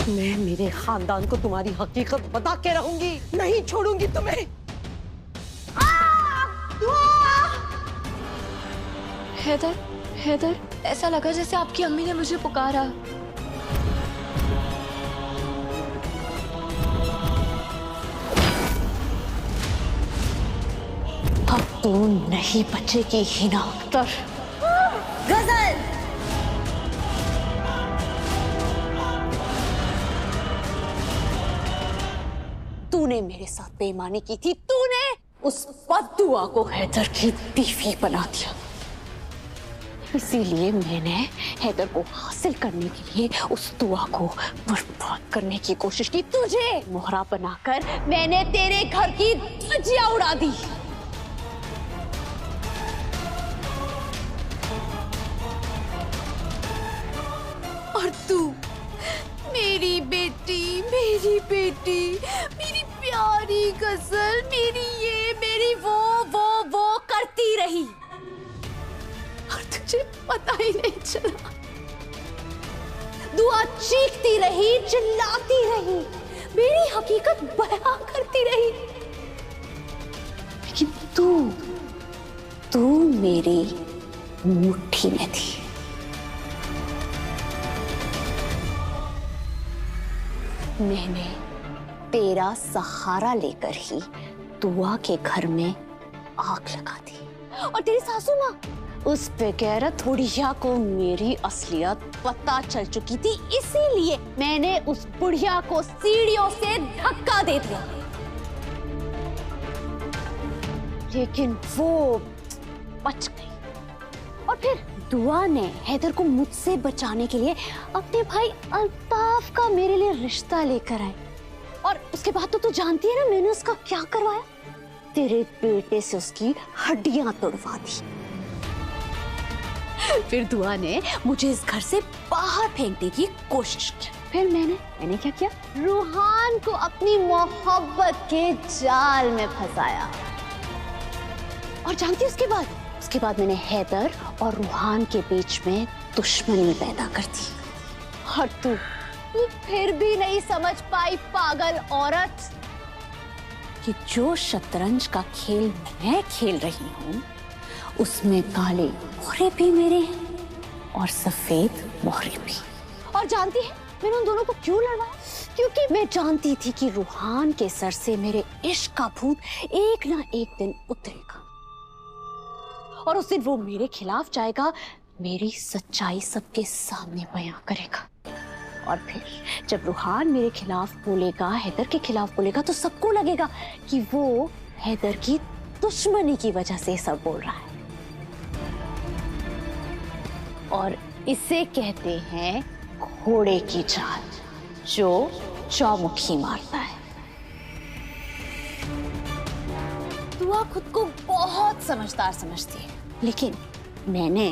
मैं मेरे खानदान को तुम्हारी हकीकत बता के रहूंगी, नहीं छोड़ूंगी तुम्हें। हैदर, हैदर, ऐसा लगा जैसे आपकी अम्मी ने मुझे पुकारा। अब तू नहीं बचेगी हिना अख्तर। गजल, तूने मेरे साथ बेईमानी की थी, तूने उस बद्दुआ को हैदर की बीवी बना दिया। इसीलिए मैंने हैदर को हासिल करने के लिए उस दुआ को बर्बाद करने की कोशिश की। तुझे मोहरा बनाकर मैंने तेरे घर की धज्जियां उड़ा दी। और तू मेरी बेटी, मेरी बेटी, मेरी प्यारी गजल, मेरी ये, मेरी वो करती रही और तुझे पता ही नहीं चला। दुआ चीखती रही, चिल्लाती रही, मेरी हकीकत बयां करती रही, लेकिन तू मेरी मुट्ठी में थी। मैंने तेरा सहारा लेकर ही दुआ के घर में आग लगा दी और तेरी सासू माँ, उस बेगैरत बुढ़िया को मेरी असलियत पता चल चुकी थी, इसीलिए मैंने उस बुढ़िया को सीढ़ियों से धक्का दे दिया। लेकिन वो बच गई और फिर दुआ ने हैदर को मुझसे बचाने के लिए अपने भाई अल्ताफ का मेरे लिए रिश्ता लेकर आई। और उसके बाद तो तू जानती है ना मैंने उसका क्या करवाया? तेरे बेटे से उसकी हड्डियां तोड़वा दी। फिर दुआ ने मुझे इस घर से बाहर फेंकने की कोशिश की। फिर मैंने क्या किया? रूहान को अपनी मोहब्बत के जाल में फंसाया। और जानती है उसके बाद मैंने हैदर और रूहान के बीच में दुश्मनी पैदा कर दी। और तू फिर भी नहीं समझ पाई पागल औरत कि जो शतरंज का खेल मैं खेल रही हूँ उसमें काले मोहरे भी मेरे हैं और सफेद मोहरे भी। और जानती है मैंने उन दोनों को क्यों लड़वाया? क्योंकि मैं जानती थी कि रूहान के सर से मेरे इश्क का भूत एक ना एक दिन उतरेगा और उस दिन वो मेरे खिलाफ जाएगा, मेरी सच्चाई सबके सामने बयां करेगा। और फिर जब रूहान मेरे खिलाफ बोलेगा, हैदर के खिलाफ बोलेगा, तो सबको लगेगा कि वो हैदर की दुश्मनी की वजह से सब बोल रहा है। और इसे कहते हैं घोड़े की चाल, जो चौमुखी मारता है। दुआ खुद को बहुत समझदार समझती है, लेकिन मैंने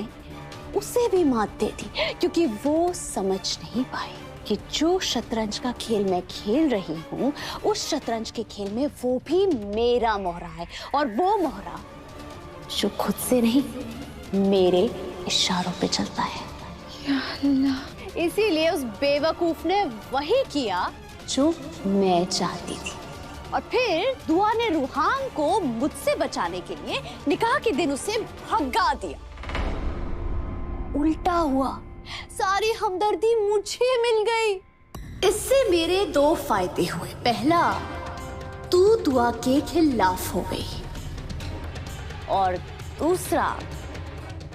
उसे भी मात दे दी क्योंकि वो समझ नहीं पाई कि जो शतरंज का खेल मैं खेल रही हूँ उस शतरंज के खेल में वो भी मेरा मोहरा है और वो मोहरा जो खुद से नहीं मेरे इशारों पे चलता है। या अल्लाह। इसीलिए उस बेवकूफ ने वही किया जो मैं चाहती थी। और फिर दुआ ने रूहान को मुझसे बचाने के लिए निकाह के दिन उसे भगा दिया। उल्टा हुआ, सारी हमदर्दी मुझे मिल गई। इससे मेरे दो फायदे हुए। पहला, तू दुआ के खिलाफ हो गई और दूसरा,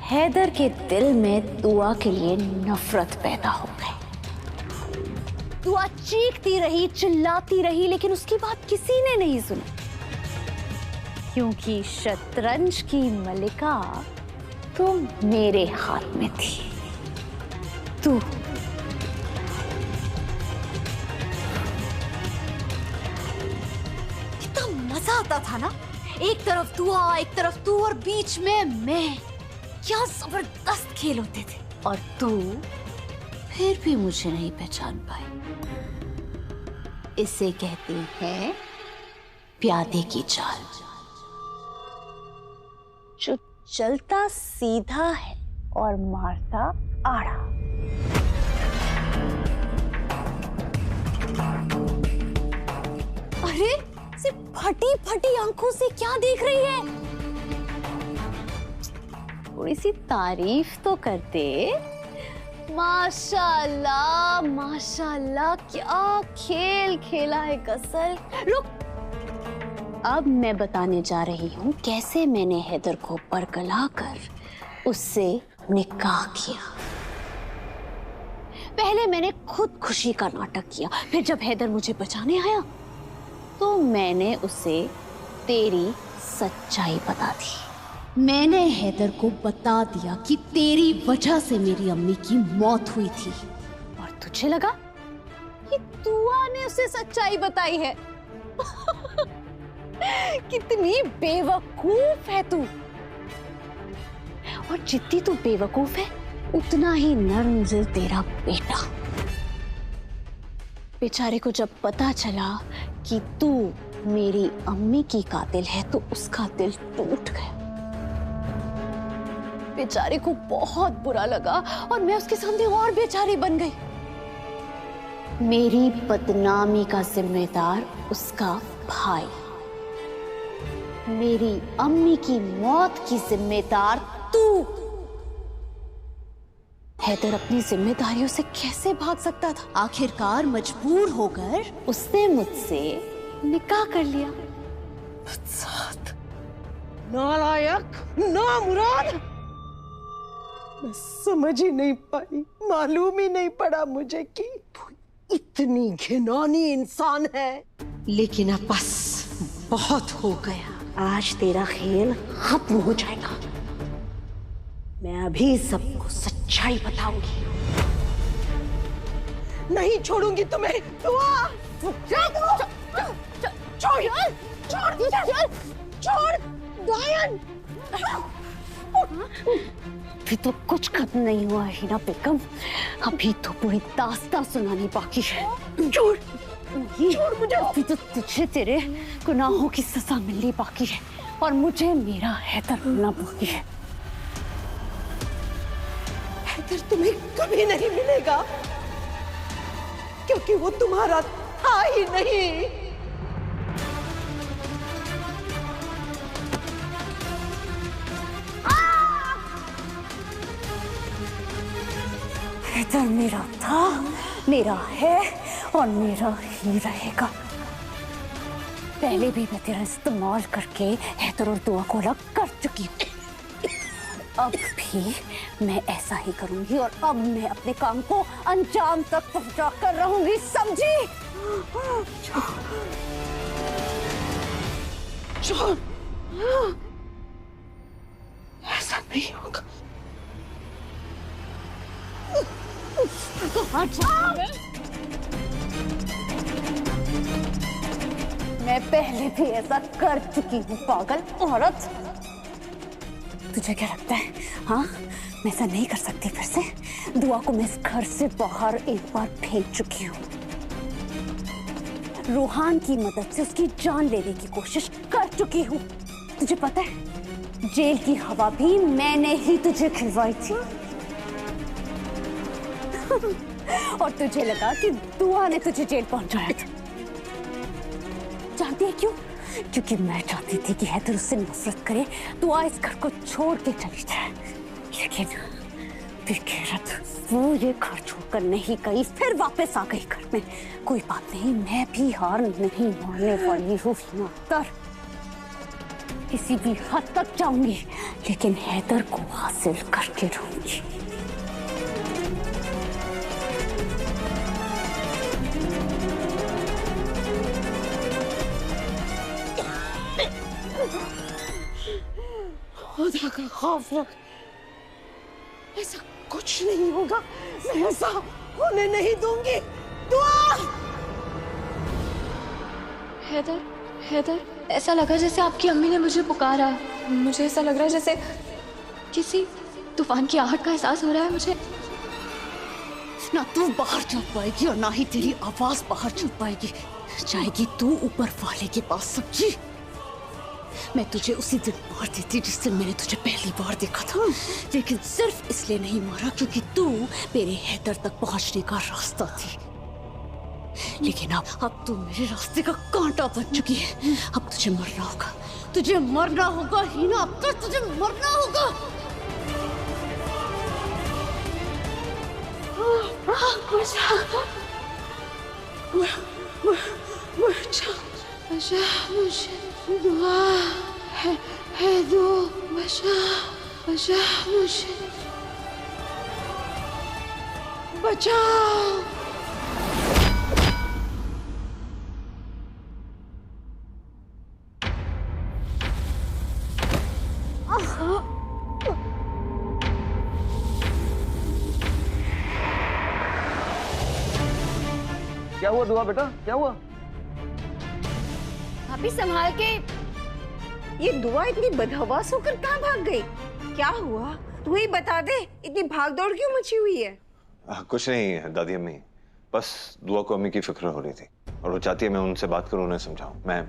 हैदर के दिल में दुआ के लिए नफरत पैदा हो गई। दुआ चीखती रही, चिल्लाती रही, लेकिन उसकी बात किसी ने नहीं सुनी क्योंकि शतरंज की मलिका तो मेरे हाथ में थी। तू कितना मजा आता था ना, एक तरफ दुआ, एक तरफ तू और बीच में मैं। क्या जबरदस्त खेल होते थे। और तू फिर भी मुझे नहीं पहचान पाई। इसे कहते हैं प्यादे की चाल, जो चलता सीधा है और मारता आड़ा। अरे सिर्फ फटी फटी आंखों से क्या देख रही है? थोड़ी सी तारीफ तो करते। माशाल्लाह माशाल्लाह, क्या खेल खेला है गसल। रुक, अब मैं बताने जा रही हूँ कैसे मैंने हैदर को बरगलाकर उससे निकाह किया। पहले मैंने खुदकुशी का नाटक किया, फिर जब हैदर मुझे बचाने आया तो मैंने उसे तेरी सच्चाई बता दी। मैंने हैदर को बता दिया कि तेरी वजह से मेरी अम्मी की मौत हुई थी, और तुझे लगा कि दुआ ने उसे सच्चाई बताई है। कितनी बेवकूफ है तू। और जितनी तू बेवकूफ है उतना ही नर्म दिल तेरा बेटा। बेचारे को जब पता चला कि तू मेरी अम्मी की कातिल है तो उसका दिल टूट गया। बेचारे को बहुत बुरा लगा और मैं उसके सामने और बेचारी बन गई। मेरी बदनामी का जिम्मेदार उसका भाई, मेरी अम्मी की मौत की जिम्मेदार तू। हैदर अपनी जिम्मेदारियों से कैसे भाग सकता था? आखिरकार मजबूर होकर उसने मुझसे निकाह कर लिया। नालायक, नामुराद, मैं समझ ही नहीं पाई, मालूम ही नहीं पड़ा मुझे कि तू इतनी घिनौनी इंसान है। लेकिन अब बस बहुत हो गया, आज तेरा खेल खत्म हो जाएगा। मैं अभी सबको सच्चाई बताऊंगी। नहीं छोड़ूंगी तुम्हें। दुआ, छोड़ दायन। अभी तो कुछ खत्म नहीं हुआ है हिना बेगम, अभी तो पूरी दास्तां सुनानी बाकी है। छोड़ मुझे। अभी तो तुझे तेरे गुनाहों की सजा मिलनी बाकी है और मुझे मेरा हैदर मिलना बाकी है। हैदर तुम्हें कभी नहीं मिलेगा क्योंकि वो तुम्हारा था ही नहीं। हैदर मेरा था, मेरा है और मेरा ही रहेगा। पहले भी मैं तेरा इस्तेमाल करके हैदर और दुआ को अलग कर चुकी हूँ, अब भी मैं ऐसा ही करूंगी और अब मैं अपने काम को अंजाम तक पहुंचा कर रहूंगी, समझी? छोड़, ऐसा नहीं होगा। मैं पहले भी ऐसा कर चुकी हूँ पागल औरत। तुझे क्या लगता है, हाँ, मैं ऐसा नहीं कर सकती फिर से? दुआ को मैं इस घर से बाहर एक बार फेंक चुकी हूँ, रूहान की मदद से उसकी जान लेने की कोशिश कर चुकी हूँ। तुझे पता है, जेल की हवा भी मैंने ही तुझे खिलवाई थी। और तुझे लगा कि दुआ ने तुझे जेल पहुंचाया था। जानती है क्यों? क्योंकि मैं चाहती थी कि हैदर उससे नफरत करे, दुआ इस घर को छोड़ के चली जाए। लेकिन बेगैरत वो ये घर छोड़कर नहीं गई, फिर वापस आ गई घर में। कोई बात नहीं, मैं भी हार नहीं मानने वाली हूँ हिना। किसी भी हद तक जाऊंगी लेकिन हैदर को हासिल करके रहूंगी। खुदा का खौफ रख, ऐसा कुछ नहीं होगा, मैं ऐसा होने नहीं दूंगी। दुआ! हैदर, हैदर, ऐसा लगा जैसे आपकी अम्मी ने मुझे पुकारा। मुझे ऐसा लग रहा है जैसे किसी तूफान की आहट का एहसास हो रहा है मुझे। ना तू बाहर चल पाएगी और ना ही तेरी आवाज बाहर चल पाएगी। जाएगी तू ऊपर वाले के पास, समझी? मैं तुझे उसी दिन मार देती जिस दिन मैंने तुझे पहली बार देखा था, लेकिन सिर्फ इसलिए नहीं मारा क्योंकि तू मेरे हैदर तक पहुंचने का रास्ता थी। लेकिन अब तू मेरे रास्ते का कांटा बन चुकी है। अब तुझे मरना होगा, तुझे मरना होगा हीना, अब तो तुझे मरना होगा। बचा मुझे, दुआ है दो, बचा मुझे, बचाओ। क्या हुआ दुआ बेटा, क्या हुआ? भाभी संभाल के। ये दुआ इतनी बदहवास होकर कहाँ भाग गई? क्या हुआ? तू ही बता दे, इतनी भाग दौड़ क्यों मची हुई है? कुछ नहीं दादी अम्मी, बस दुआ को अम्मी की फिक्र हो रही थी और वो चाहती है मैं उनसे बात करूं, उन्हें समझाऊं। मैं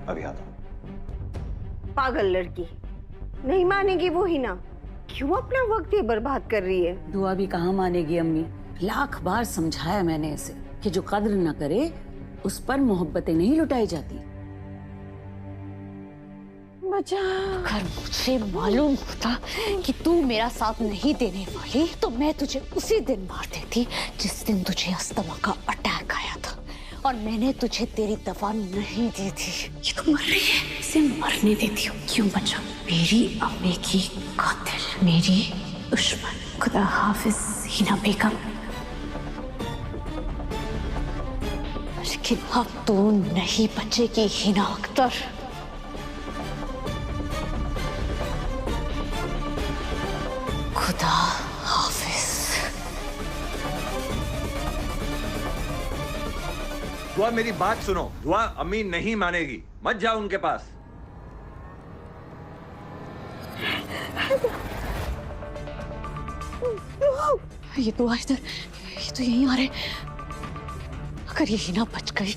अभी आता हूं। पागल लड़की, नहीं मानेगी वो ही ना। क्यों अपना वक्त ये बर्बाद कर रही है? दुआ भी कहाँ मानेगी अम्मी। लाख बार समझाया मैंने इसे कि जो कद्र न करे उस पर मोहब्बतें नहीं लुटाई जाती। अगर मुझे मालूम होता कि तू मेरा साथ नहीं देने वाली तो मैं तुझे उसी दिन मार देती जिस दिन तुझे अस्थमा का अटैक आया था और मैंने तुझे तेरी दवा नहीं दी थी। ये तो मर रही है, इसे मरने देती हूँ। क्यों बचा? मेरी अम्मी की कातिल, मेरी दुश्मन। खुदा हाफिज हीना बेगम। लेकिन अब तू नहीं बचेगी हीना अख्तर। खुदा हाफिज। दुआ मेरी बात सुनो, दुआ अम्मी नहीं मानेगी, मत जाओ उनके पास। ये दुआ इधर, ये तो यहीं आ रहे। अगर ये हिना बच गई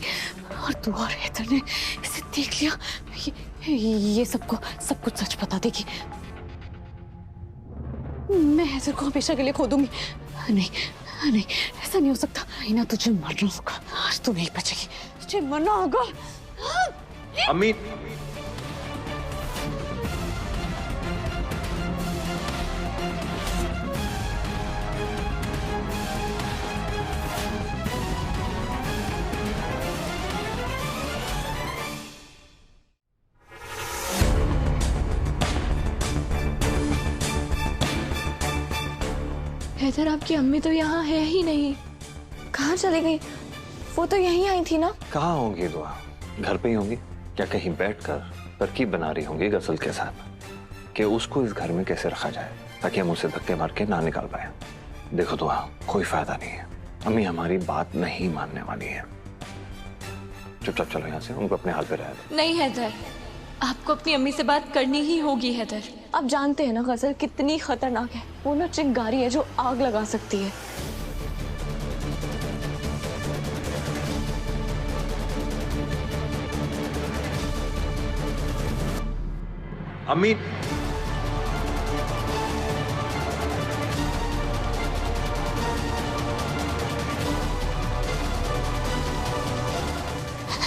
और दुआ और हैदर ने इसे देख लिया, ये सब कुछ सच बता देगी। मैं हैदर को हमेशा के लिए खो दूंगी। नहीं नहीं, ऐसा नहीं हो सकता। हिना तुझे मरना होगा, आज तू नहीं बचेगी, तुझे मरना होगा। अम्मी हैदर, आपकी अम्मी तो यहाँ है ही नहीं। कहाँ चली गई? वो तो यहीं आई थी ना। कहाँ होंगी दुआ? घर पे ही होंगी। क्या कहीं बैठकर तरकीब बना रही होंगी गसल के साथ कि उसको इस घर में कैसे रखा जाए ताकि हम उसे धक्के मार के ना निकाल पाए। देखो दुआ, कोई फायदा नहीं है, अम्मी हमारी बात नहीं मानने वाली है। चुपचाप चलो यहाँ से, उनको अपने हाल पे रहने दो। नहीं हैदर, आपको अपनी अम्मी से बात करनी ही होगी। हैदर, आप जानते हैं ना गजल कितनी खतरनाक है। वो ना चिंगारी है जो आग लगा सकती है। अम्मी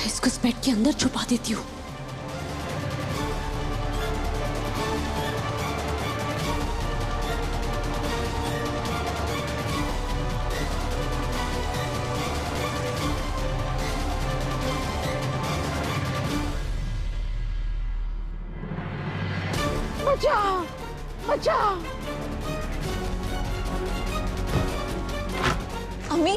इसको इस बेड के अंदर छुपा देती हूँ। बचाओ, बचाओ। अम्मी,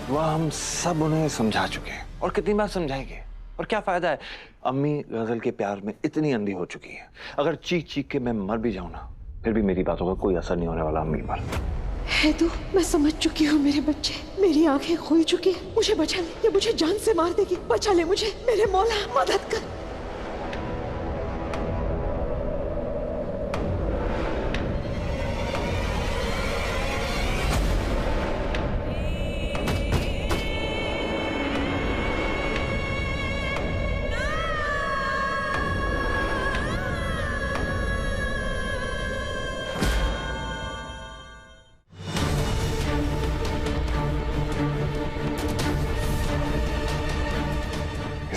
दुआ, हम सब उन्हें समझा चुके हैं और कितनी बार समझाएंगे, और क्या फायदा है? अम्मी गजल के प्यार में इतनी अंधी हो चुकी है, अगर चीख चीख के मैं मर भी जाऊं ना, फिर भी मेरी बातों का कोई असर नहीं होने वाला अम्मी पर। है तो मैं समझ चुकी हूँ मेरे बच्चे, मेरी आंखें खोई चुकी है। मुझे बचा ले, ये मुझे जान से मार देगी। बचा ले मुझे मेरे मौला, मदद कर।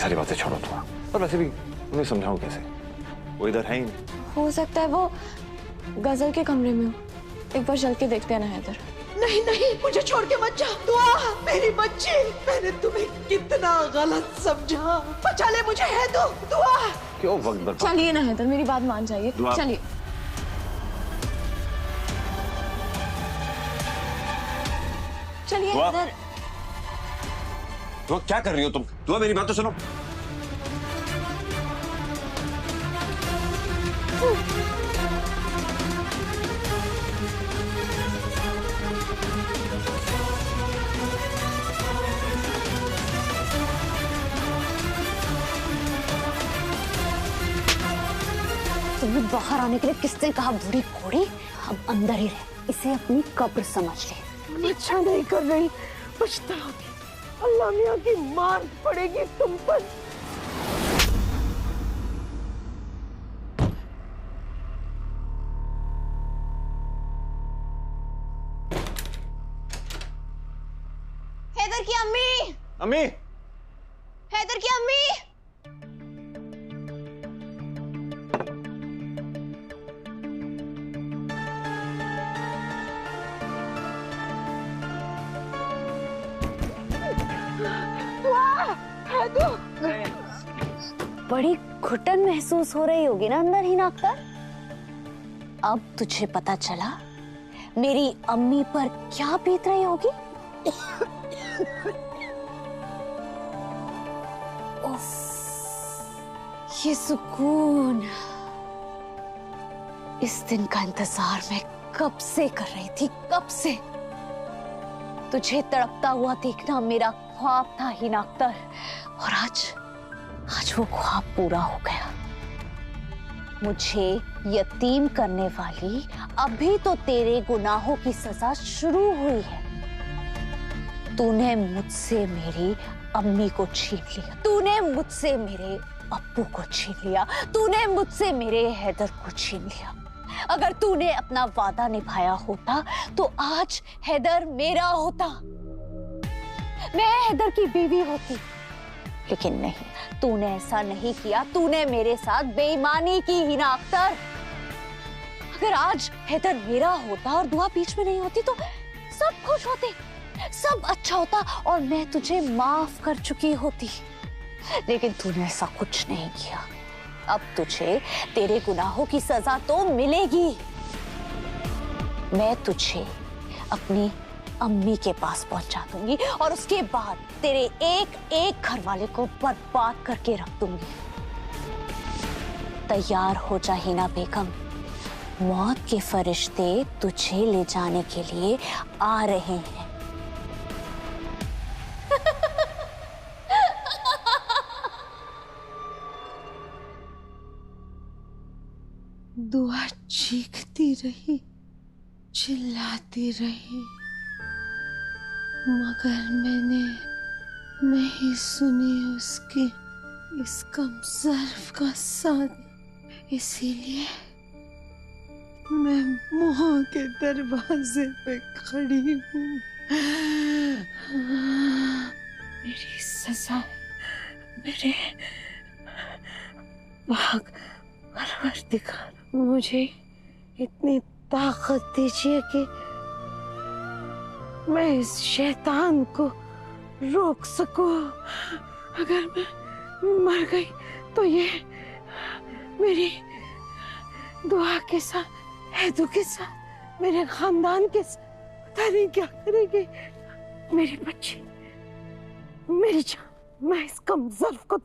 सारी बातें छोड़ो दुआ, और वैसे भी उन्हें समझाऊं कैसे, वो इधर है ही नहीं। हो सकता है वो गजल के कमरे में हो, एक बार चल के देखते हैं ना हैदर। नहीं नहीं, मुझे छोड़ के मत जा। दुआ मेरी बच्ची, मैंने तुम्हें कितना गलत समझा, बचा ले मुझे। है तो दुआ, क्यों वक्त बर्बाद? चलिए ना हैदर, मेरी बात मान जाइए, चलिए। चलिए हैदर। दुआ क्या कर रही हो तुम? दुआ मेरी बात तो सुनो। तुम्हें बाहर आने के लिए किसने कहा बूढ़ी घोड़ी? अब अंदर ही रहे, इसे अपनी कब्र समझ ले। अच्छा नहीं कर रही, पछताओगी। अल्लाह मियां की मार पड़ेगी तुम पर। हैदर की अम्मी, अम्मी, हैदर की अम्मी। बड़ी घुटन महसूस हो रही होगी ना अंदर ही नाकतर? अब तुझे पता चला मेरी अम्मी पर क्या बीत रही होगी? उफ, ये सुकून, इस दिन का इंतजार मैं कब से कर रही थी, कब से। तुझे तड़पता हुआ देखना मेरा ख्वाब था ही नाकतर, और आज वो ख्वाब पूरा हो गया। मुझे यतीम करने वाली अभी तो तेरे गुनाहों की सजा शुरू हुई है। तूने मुझसे मेरी अम्मी को छीन लिया, तूने मुझसे मेरे अब्बू को छीन लिया, तूने मुझसे मेरे हैदर को छीन लिया। अगर तूने अपना वादा निभाया होता तो आज हैदर मेरा होता, मैं हैदर की बीवी होती। लेकिन नहीं, तूने ऐसा नहीं किया। तूने मेरे साथ बेईमानी की ही ना अख्तर। अगर आज हैदर मेरा होता और दुआ बीच में नहीं होती तो सब खुश होते, सब अच्छा होता और मैं तुझे माफ कर चुकी होती। लेकिन तूने ऐसा कुछ नहीं किया। अब तुझे तेरे गुनाहों की सजा तो मिलेगी। मैं तुझे अपनी अम्मी के पास पहुंचा दूंगी और उसके बाद तेरे एक एक घर वाले को बर्बाद करके रख दूंगी। तैयार हो जा हिना बेगम, मौत के फरिश्ते तुझे ले जाने के लिए आ रहे हैं। दुआ चीखती रही, चिल्लाती रही, मगर मैंने नहीं सुनी उसकी इस कमजोर का साथ। इसीलिए मैं मौत के दरवाजे पे खड़ी हूँ। मेरी सजा मेरे भाग परवरदिगार, मुझे इतनी ताकत दीजिए कि मैं इस शैतान को रोक सकूं। अगर मैं मर गई तो ये मेरी दुआ के साथ, हैदू के साथ, मेरे खानदान के साथ पता नहीं क्या करेगी। मेरी बच्ची, मेरी जान, मैं इस कमजोर को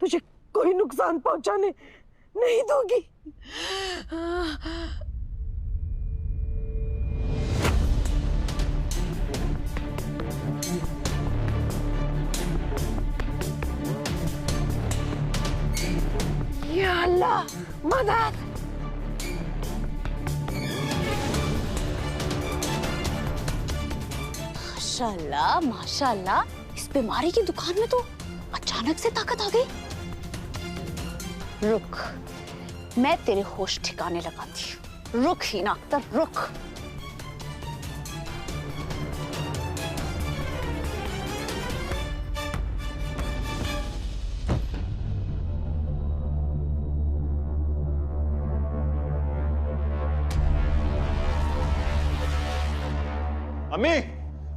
तुझे कोई नुकसान पहुंचाने नहीं दूंगी। या अल्लाह, मदद। माशाल्लाह माशाल्लाह, इस बीमारी की दुकान में तो अचानक से ताकत आ गई। रुक, मैं तेरे होश ठिकाने लगाती हूँ। रुक ही ना अख्तर, रुक। अम्मी,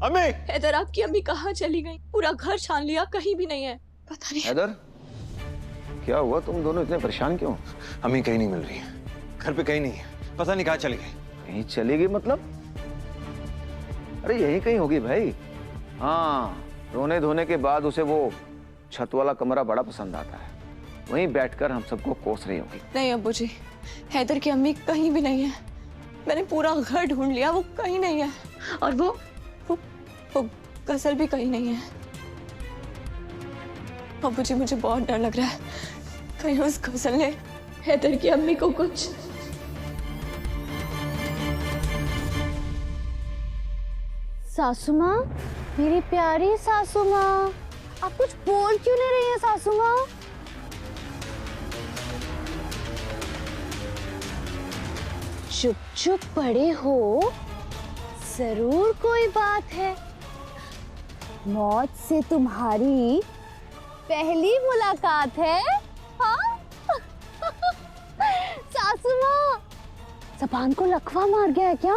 अम्मी। हैदर, आपकी अम्मी कहाँ चली गई? पूरा घर छान लिया, कहीं भी नहीं है। पता नहीं। हैदर, क्या हुआ? तुम दोनों इतने परेशान क्यों? अम्मी कहीं नहीं मिल रही है, घर पे कहीं नहीं है, पता नहीं कहाँ चली गई। कहीं चली गई मतलब? अरे यहीं कहीं होगी भाई। हाँ, रोने धोने के बाद उसे वो छत वाला कमरा बड़ा पसंद आता है, वहीं बैठकर हम सबको कोस रही होगी। नहीं अब्बू जी, हैदर की अम्मी कहीं भी नहीं है। मैंने पूरा घर ढूंढ लिया, वो कहीं नहीं है। और वो गजल भी कहीं नहीं है। अब्बू जी, मुझे बहुत डर लग रहा है, कहीं उस गजल ने हैदर की अम्मी को कुछ। सासू माँ, मेरी प्यारी सासू माँ, आप कुछ बोल क्यों नहीं रही हैं सासू माँ? चुप चुप पड़े हो, जरूर कोई बात है। मौत से तुम्हारी पहली मुलाकात है, हाँ? सासू माँ, ज़बान को लकवा मार गया है क्या?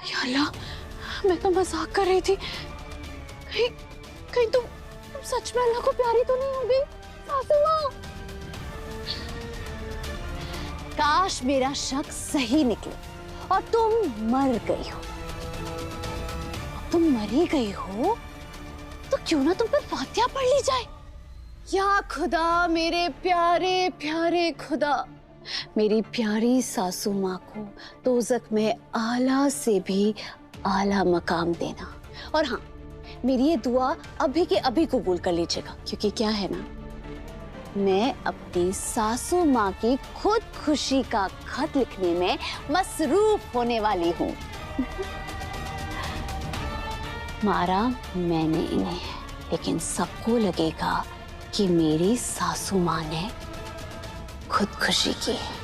या अल्लाह, मैं तो मजाक कर रही थी। कहीं कहीं तुम सच में अल्लाह को प्यारी तो नहीं हो गई सासू माँ? काश मेरा शक सही निकले और तुम मर गई हो। तुम मरी गई हो तो क्यों ना तुम पर फातिहा पढ़ ली जाए। या खुदा, मेरे प्यारे प्यारे खुदा, मेरी प्यारी सासू माँ को दोज़ख में आला से भी आला मकाम देना। और हाँ, मेरी ये दुआ अभी के अभी कबूल कर लीजिएगा, क्योंकि क्या है ना, मैं अपनी सासू माँ की खुद खुशी का खत लिखने में मसरूफ होने वाली हूँ। मारा मैंने इन्हें, लेकिन सबको लगेगा कि मेरी सासू माँ ने खुदकुशी की है।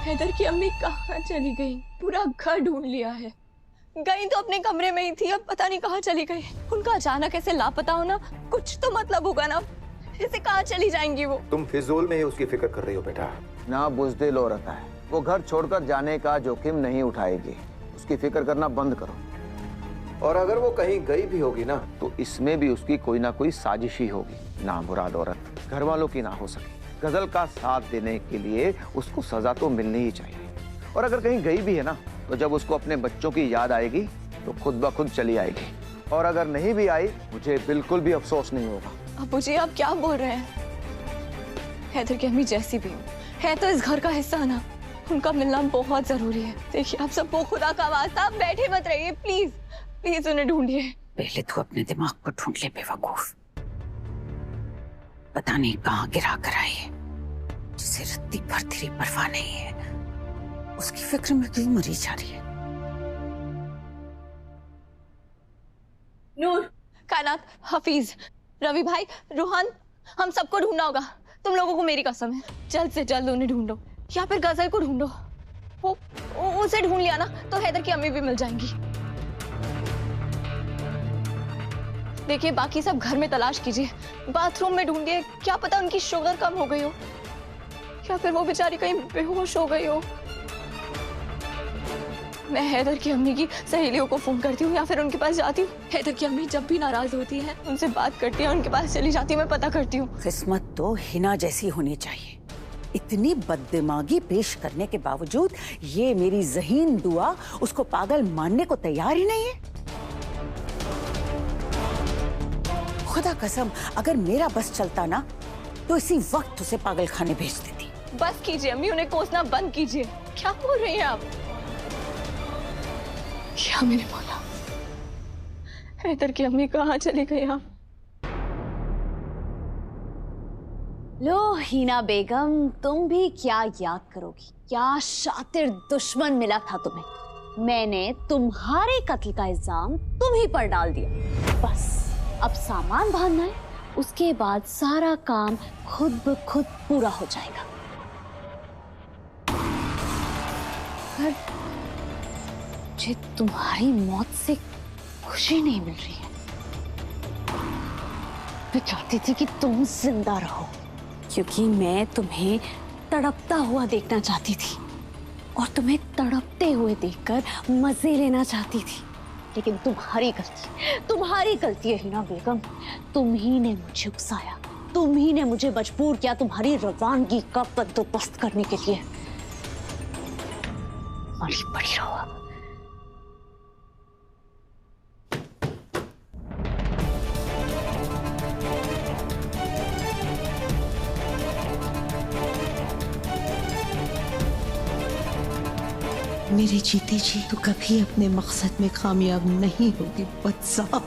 हैदर की अम्मी कहाँ चली गई? पूरा घर ढूंढ लिया है। गई तो अपने कमरे में ही थी, अब पता नहीं कहाँ चली गई। उनका अचानक ऐसे लापता होना, कुछ तो मतलब होगा ना। ऐसे कहाँ चली जाएंगी वो? तुम फिजूल में ही उसकी फिक्र कर रही हो बेटा। ना बुज़दिल औरत है, वो घर छोड़कर जाने का जोखिम नहीं उठाएगी। उसकी फिक्र करना बंद करो। और अगर वो कहीं गई भी होगी ना, तो इसमें भी उसकी कोई ना कोई साजिश ही होगी। ना मुराद औरत घर वालों की ना हो सके। गजल का साथ देने के लिए उसको सजा तो मिलनी ही चाहिए। और अगर कहीं गई भी है ना, तो जब उसको अपने बच्चों की याद आएगी तो खुद ब खुद चली आएगी। और अगर नहीं भी आई, मुझे बिल्कुल भी अफसोस नहीं होगा। अब्बू जी, आप क्या बोल रहे हैं? हैदर की अम्मी जैसी भी हो, है तो इस घर का हिस्सा ना। उनका मिलना बहुत जरूरी है। देखिए, आप सबको खुदा का वास्ता, आप बैठे मत रहिए, प्लीज प्लीज उन्हें ढूंढिए। पहले तो अपने दिमाग को ढूंढ ले बेवकूफ। पता नहीं कहाँ गिरा कर आई है, जिसे रत्ती भर तेरी परवाह नहीं है, उसकी फिक्र में क्यों मरी जा रही है? नूर, कायनात, हफीज, रवि भाई, रूहान, हम सबको ढूंढना होगा। तुम लोगों को मेरी कसम है, जल्द से जल्द उन्हें ढूंढो, या फिर गजल को ढूंढो। वो उसे ढूंढ लिया ना, तो हैदर की अम्मी भी मिल जाएंगी। देखिए, बाकी सब घर में तलाश कीजिए, बाथरूम में ढूंढिए, क्या पता उनकी शुगर कम हो गई हो, या फिर वो बेचारी कहीं बेहोश हो गई हो। मैं हैदर की अम्मी की सहेलियों को फोन करती हूँ, या फिर उनके पास जाती हूँ। हैदर की अम्मी जब भी नाराज होती है, उनसे बात करती है, उनके पास चली जाती हूँ, मैं पता करती हूँ। किस्मत तो हिना जैसी होनी चाहिए। इतनी बददिमागी पेश करने के बावजूद ये मेरी ज़हीन दुआ उसको पागल मानने को तैयार ही नहीं है। खुदा कसम, अगर मेरा बस चलता ना, तो इसी वक्त उसे पागल खाने भेज देती। बस कीजिए अम्मी, उन्हें कोसना बंद कीजिए। क्या बोल रही हैं आप? क्या मैंने बोला? हैदर की अम्मी कहाँ चली गई आप? लो हिना बेगम, तुम भी क्या याद करोगी? क्या शातिर दुश्मन मिला था तुम्हें। मैंने तुम्हारे कत्ल का इल्जाम तुम ही पर डाल दिया। बस अब सामान बांधना है उसके बाद सारा काम खुद ब खुद पूरा हो जाएगा। पर मुझे तुम्हारी मौत से खुशी नहीं मिल रही है। मैं चाहती थी कि तुम जिंदा रहो, क्योंकि मैं तुम्हें तड़पता हुआ देखना चाहती थी और तुम्हें तड़पते हुए देखकर मजे लेना चाहती थी। लेकिन तुम्हारी गलती है हिना बेगम। तुम ही ने मुझे उकसाया, तुम ही ने मुझे मजबूर किया तुम्हारी रवानगी का बंदोबस्त करने के लिए। मरी पड़ी रहो। मेरे जीते जी तो कभी अपने मकसद में कामयाब नहीं होगी बदसाहब।